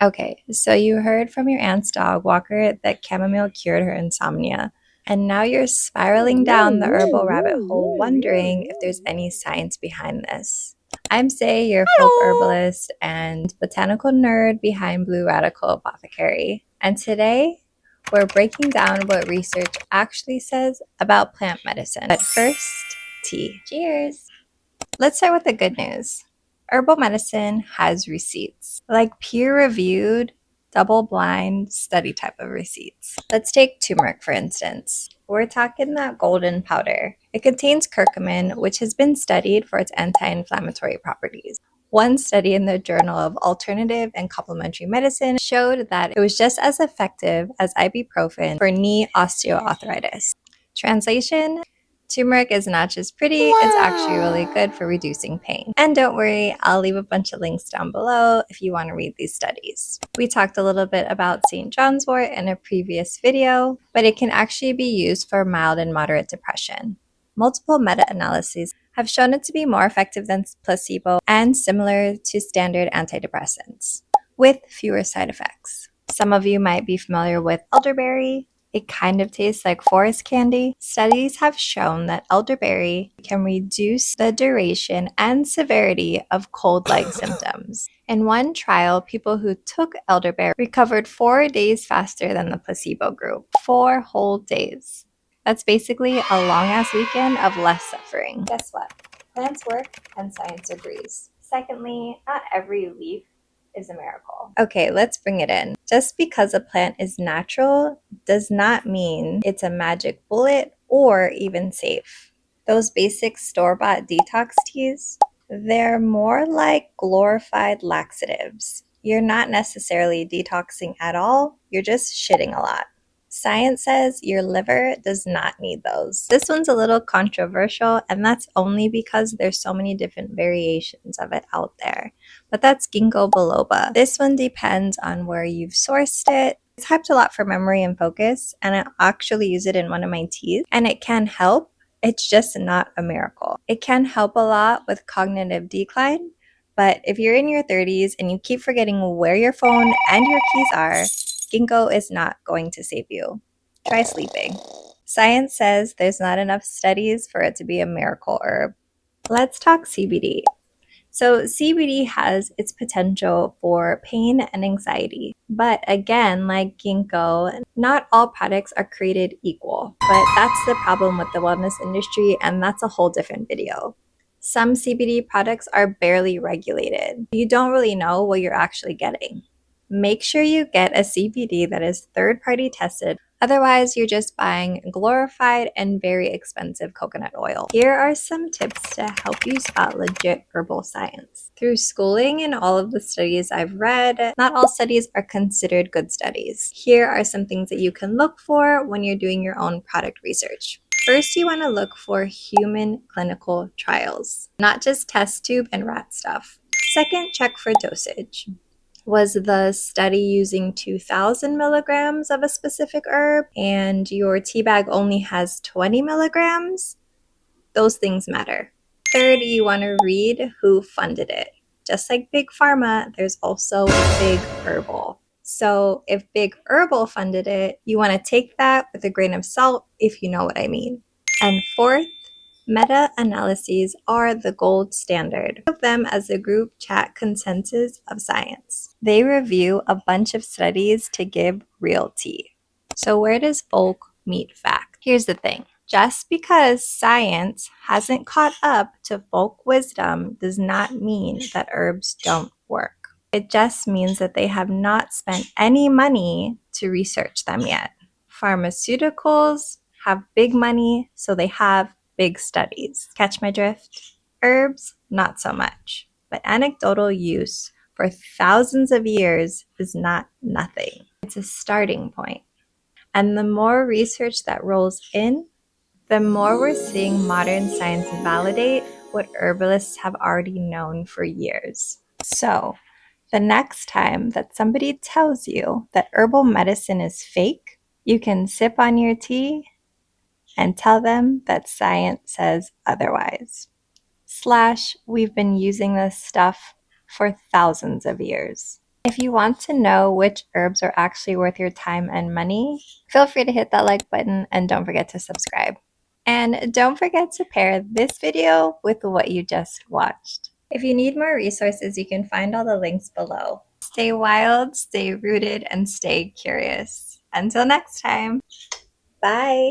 Okay, so you heard from your aunt's dog walker that chamomile cured her insomnia, and now you're spiraling down the herbal rabbit hole wondering if there's any science behind this. I'm Say, your folk herbalist and botanical nerd behind Blue Radical Apothecary, and today we're breaking down what research actually says about plant medicine. But first, tea. Cheers! Let's start with the good news. Herbal medicine has receipts, like peer-reviewed, double-blind study type of receipts. Let's take turmeric, for instance. We're talking that golden powder. It contains curcumin, which has been studied for its anti-inflammatory properties. One study in the Journal of Alternative and Complementary Medicine showed that it was just as effective as ibuprofen for knee osteoarthritis. Translation: turmeric is not just pretty, it's actually really good for reducing pain. And don't worry, I'll leave a bunch of links down below if you want to read these studies. We talked a little bit about St. John's wort in a previous video, but it can actually be used for mild and moderate depression. Multiple meta-analyses have shown it to be more effective than placebo and similar to standard antidepressants, with fewer side effects. Some of you might be familiar with elderberry. It kind of tastes like forest candy. Studies have shown that elderberry can reduce the duration and severity of cold-like symptoms. In one trial, people who took elderberry recovered 4 days faster than the placebo group. 4 whole days. That's basically a long-ass weekend of less suffering. Guess what? Plants work and science agrees. Secondly, not every leaf is a miracle. Okay, let's bring it in. Just because a plant is natural does not mean it's a magic bullet or even safe. Those basic store-bought detox teas, they're more like glorified laxatives. You're not necessarily detoxing at all, you're just shitting a lot. Science says your liver does not need those. This one's a little controversial, and that's only because there's so many different variations of it out there. But that's ginkgo biloba. This one depends on where you've sourced it. It's hyped a lot for memory and focus, and I actually use it in one of my teas, and it can help. It's just not a miracle. It can help a lot with cognitive decline, but if you're in your 30s and you keep forgetting where your phone and your keys are, ginkgo is not going to save you. Try sleeping. Science says there's not enough studies for it to be a miracle herb. Let's talk CBD. So CBD has its potential for pain and anxiety. But again, like ginkgo, not all products are created equal. But that's the problem with the wellness industry, and that's a whole different video. Some CBD products are barely regulated. You don't really know what you're actually getting. Make sure you get a CBD that is third-party tested. Otherwise, you're just buying glorified and very expensive coconut oil. Here are some tips to help you spot legit herbal science. Through schooling and all of the studies I've read, not all studies are considered good studies. Here are some things that you can look for when you're doing your own product research. First, you want to look for human clinical trials, not just test tube and rat stuff. Second, check for dosage. Was the study using 2,000 milligrams of a specific herb and your tea bag only has 20 milligrams? Those things matter. Third, you want to read who funded it. Just like Big Pharma, there's also Big Herbal. So if Big Herbal funded it, you want to take that with a grain of salt, if you know what I mean. And fourth, meta-analyses are the gold standard. Think of them as a group chat consensus of science. They review a bunch of studies to give real tea. So where does folk meet fact? Here's the thing. Just because science hasn't caught up to folk wisdom does not mean that herbs don't work. It just means that they have not spent any money to research them yet. Pharmaceuticals have big money, so they have big studies. Catch my drift? Herbs, not so much. But anecdotal use for thousands of years is not nothing. It's a starting point. And the more research that rolls in, the more we're seeing modern science validate what herbalists have already known for years. So, the next time that somebody tells you that herbal medicine is fake, you can sip on your tea and tell them that science says otherwise. / we've been using this stuff for thousands of years. If you want to know which herbs are actually worth your time and money, feel free to hit that like button and don't forget to subscribe. And don't forget to pair this video with what you just watched. If you need more resources, you can find all the links below. Stay wild, stay rooted, and stay curious. Until next time, bye!